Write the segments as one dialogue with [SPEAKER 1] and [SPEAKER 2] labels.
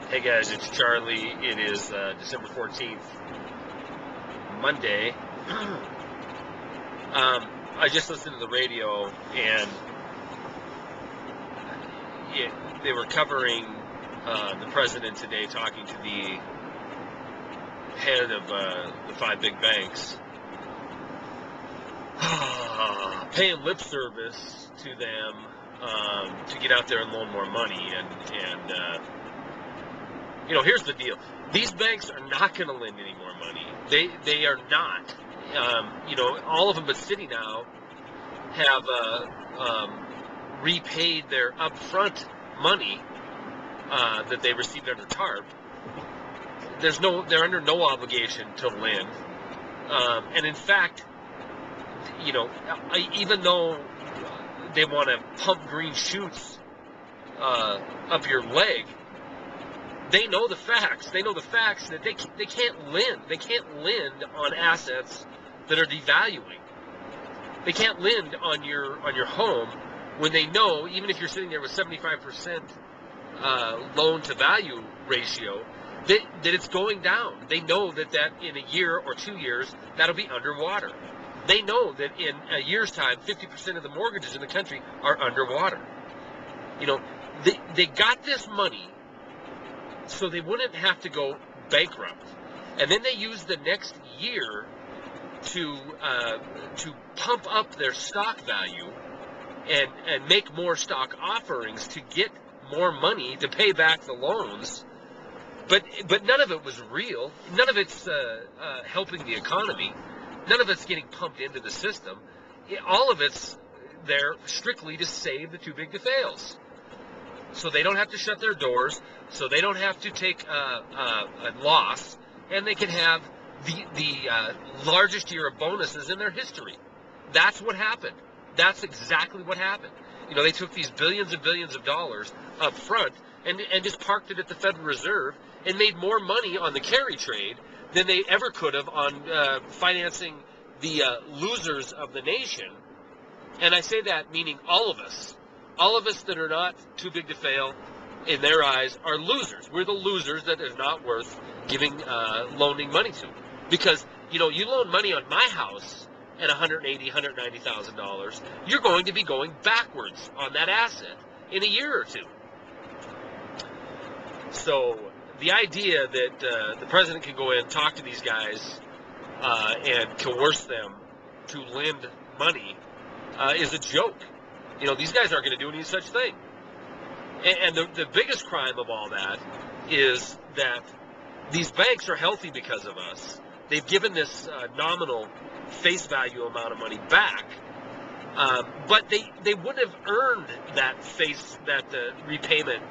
[SPEAKER 1] Hey guys, it's Charlie. It is December 14th, Monday. I just listened to the radio and they were covering the president today talking to the head of the five big banks, paying lip service to them to get out there and loan more money. And here's the deal. These banks are not going to lend any more money. They are not. All of them but Citi now have repaid their upfront money that they received under TARP. They're under no obligation to lend. And in fact, even though they want to pump green shoots up your leg, they know the facts. They know the facts that they can't lend. They can't lend on assets that are devaluing. They can't lend on your home when they know, even if you're sitting there with 75% loan to value ratio, that it's going down. They know that in a year or 2 years, that'll be underwater. They know that in a year's time, 50% of the mortgages in the country are underwater. They got this money so they wouldn't have to go bankrupt. And then they used the next year to pump up their stock value and make more stock offerings to get more money to pay back the loans. But none of it was real. None of it's helping the economy. None of it's getting pumped into the system. All of it's there strictly to save the too big to fails. So they don't have to shut their doors, so they don't have to take a loss, and they can have the largest year of bonuses in their history. That's what happened. That's exactly what happened. They took these billions and billions of dollars up front and just parked it at the Federal Reserve and made more money on the carry trade than they ever could have on financing the losers of the nation. And I say that meaning all of us. All of us that are not too big to fail, in their eyes, are losers. We're the losers that is not worth loaning money to. Because, you loan money on my house at $180,000, $190,000, you're going to be going backwards on that asset in a year or two. So the idea that the president can go in and talk to these guys and coerce them to lend money is a joke. These guys aren't going to do any such thing. And the biggest crime of all that is that these banks are healthy because of us. They've given this nominal face value amount of money back, but they wouldn't have earned that repayment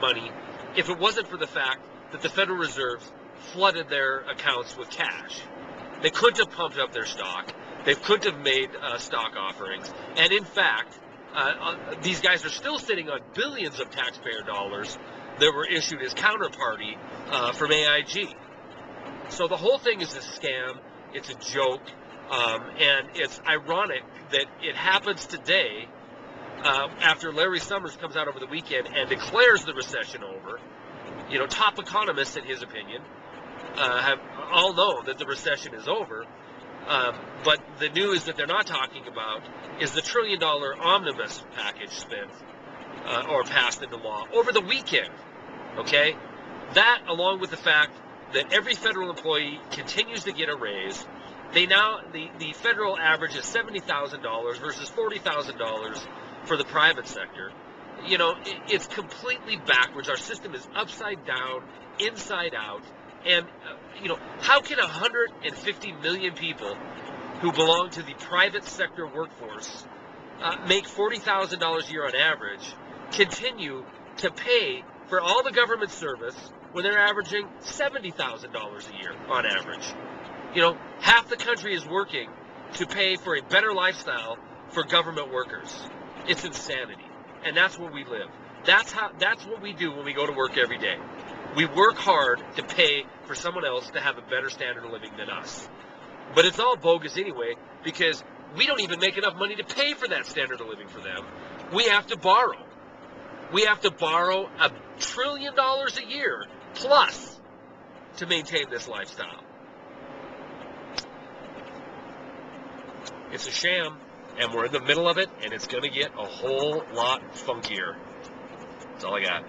[SPEAKER 1] money if it wasn't for the fact that the Federal Reserve flooded their accounts with cash. They couldn't have pumped up their stock. They couldn't have made stock offerings. And in fact, these guys are still sitting on billions of taxpayer dollars that were issued as counterparty from AIG. So the whole thing is a scam. It's a joke. And it's ironic that it happens today after Larry Summers comes out over the weekend and declares the recession over. Top economists, in his opinion, have all know that the recession is over. But the news that they're not talking about is the $1 trillion omnibus package spent or passed into law over the weekend. Okay? That, along with the fact that every federal employee continues to get a raise. The federal average is $70,000 versus $40,000 for the private sector. It's completely backwards. Our system is upside down, inside out. And, how can 150 million people who belong to the private sector workforce make $40,000 a year on average continue to pay for all the government service when they're averaging $70,000 a year on average? Half the country is working to pay for a better lifestyle for government workers. It's insanity. And that's where we live. That's what we do when we go to work every day. We work hard to pay for someone else to have a better standard of living than us. But it's all bogus anyway, because we don't even make enough money to pay for that standard of living for them. We have to borrow. we have to borrow $1 trillion a year plus to maintain this lifestyle. It's a sham, and we're in the middle of it, and it's going to get a whole lot funkier. That's all I got.